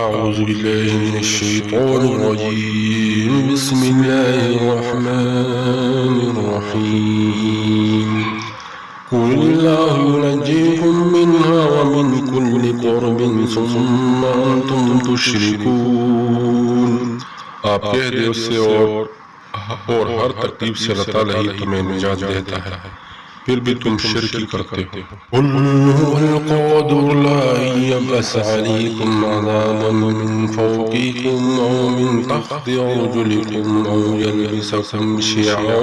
أعوذ بالله من الشيطان الرجيم. بسم الله الرحمن الرحيم. قل الله ينجيكم منها ومن كل كرب ثم أنتم تشركون. آپ کہہ دے اس سے اور ہر تکلیف سے اللہ تعالیٰ ہی تمہیں نجات دیتا ہے، پھر بھی تم شرکی کرتے ہو. قل هو القادر لا يبأس عليكم عذابا من فوقكم أو من تحت أرجلكم أو يلبسكم شيعا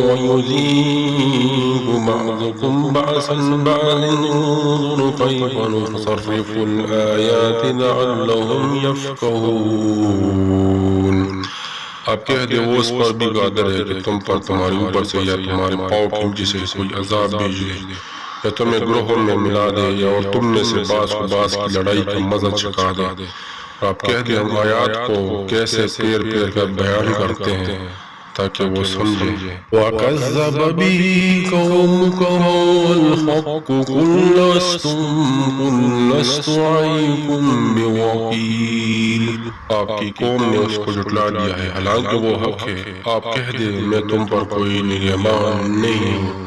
ويذيق بعضكم بأسا بعض انظر كيف نصرف الآيات لعلهم يفقهون. آپ کہہ دے وہ اس پر بھی قادر ہے کہ تم پر تمہارے اوپر سے یا تمہارے پاؤں کے نیچے سے کوئی عذاب بھیج دے، یا تمہیں گروہوں میں ملا دے، یا اور تم میں سے بعض کو بعض کی لڑائی کا مزہ چکھا دے. آپ کہہ دے ہم آیات کو کیسے پیر پیر کر بیان کرتے ہیں تاکہ وہ سمجھیں. وَكَذَّبَ بِهِ قَوْمُكَ وَهُوَ الْحَقُّ قُل لَّسْتُ عَلَيْكُم بِوَكِيلٍ. آپ کی قوم نے اس کو جھٹلا دیا ہے، حالانکہ وہ حق ہے. آپ کہہ دے میں تم پر کوئی نگہبان نہیں ہوں.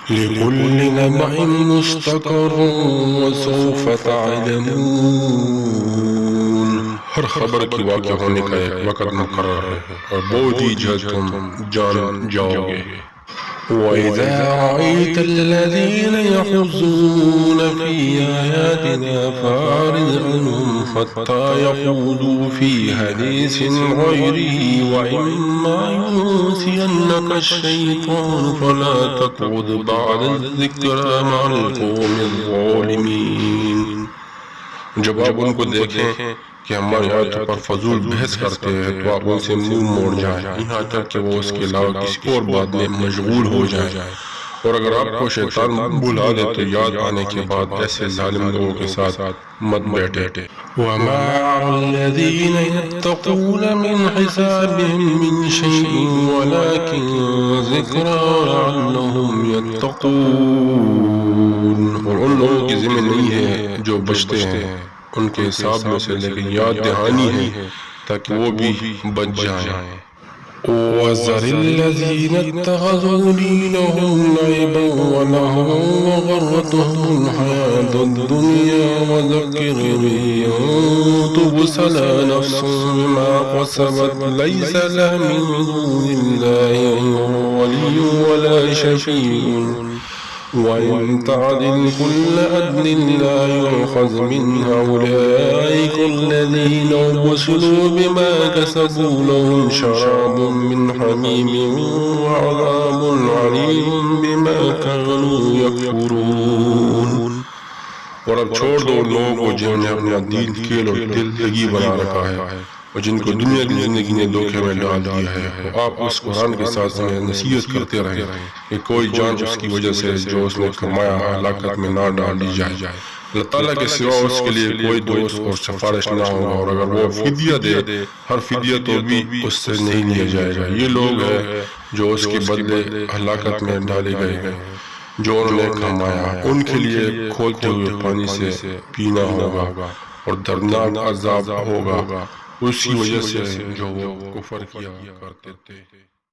لِكُلِّ نَبَإٍ مُسْتَقَرٌّ وَسَوْفَ تَعْلَمُونَ. ہر خبر کی واقع ہونے کا ایک وقت مقرر ہے اور بہت ہی جلد تم جان جاؤ گے. وَإِذَا رَأَيْتَ الَّذِينَ يَخُوضُونَ فِي آيَاتِنَا فَأَعْرِضْ عَنْهُمْ حَتَّى يَخُوضُوا فِي حَدِيثٍ غَيْرِهِ وَإِمَّا يُنسِيَنَّكَ الشَّيْطَانُ فَلَا تَقْعُدْ بَعْدَ الذِّكْرَىٰ مَعَ الْقَوْمِ الظَّالِمِينَ. جب آپ ان کو دیکھیں کہ ہماری آیاتوں پر فضول بحث کرتے ہیں تو آپ ان سے منہ موڑ جائیں، یہاں تک کہ وہ اس کے علاوہ کسی اور بات میں مشغول ہو جائیں. اور اگر آپ کو شیطان بھلا دے تو یاد آنے کے بعد ایسے ظالم لوگوں کے ساتھ مت بیٹھے. وَمَا عَلَى الَّذِينَ يَتَّقُونَ مِنْ حِسَابِهِم مِّن شَيْءٍ وَلَٰكِن ذِكْرَىٰ لَعَلَّهُمْ يَتَّقُونَ. اور ان لوگوں کی ذمہ نہیں ہے جو بچتے ہیں ان کے حساب میں سے، لیکن یاد دہانی ہے تاکہ وہ بھی بچ جائیں. وَذَرِ الَّذِينَ اتَّخَذُوا دِينَهُمْ لَعِبًا وَلَهْوًا وَغَرَّتْهُمُ الْحَيَاةُ الدُّنْيَا وَذَكِّرْ بِهِ أَن تُبْسَلَ نَفْسٌ بِمَا كَسَبَتْ لَيْسَ لَهَا مِن دُونِ اللَّهِ وَلِيٌّ وَلَا شَفِيعٌ وَإِن تَعْدِلْ كُلَّ عَدْلٍ لَّا يُؤْخَذْ مِنْهَا أُولَٰئِكَ الَّذِينَ ابْتُلِيٰ بِمَا كَسَبُوا لَهُمْ شَرَابٌ مِّنْ حَمِيمٍ وَعَذَابٌ عَلِيمٌ بِمَا كَانُوا يَكْفُرُونَ. اور اب چھوڑ دو لوگوں کو جنہوں نے اپنا دین کھیل اور دل لگی بنا رکھا ہے اور جن کو دنیا کی زندگی نے دھوکے میں ڈال دیا ہے. آپ اس قرآن کے ساتھ نصیحت کرتے رہیں کہ کوئی جان اس کی وجہ سے جو اس نے کمایا ہلاکت میں نہ ڈال دی جائے. اللہ تعالیٰ کے سوا اس کے لیے کوئی دوست اور سفارش نہ ہوگا، اور اگر وہ فدیہ دے ہر فدیہ تو بھی اس سے نہیں لیا جائے گا. یہ لوگ ہیں جو اس کے بدلے ہلاکت میں ڈالے گئے ہیں جو انہوں نے کمایا. ان کے لیے کھولتے ہوئے پانی سے پینا ہوگا اور دردناک عذاب ہوگا اسی وجہ سے جو وہ کفر کیا کرتے تھے.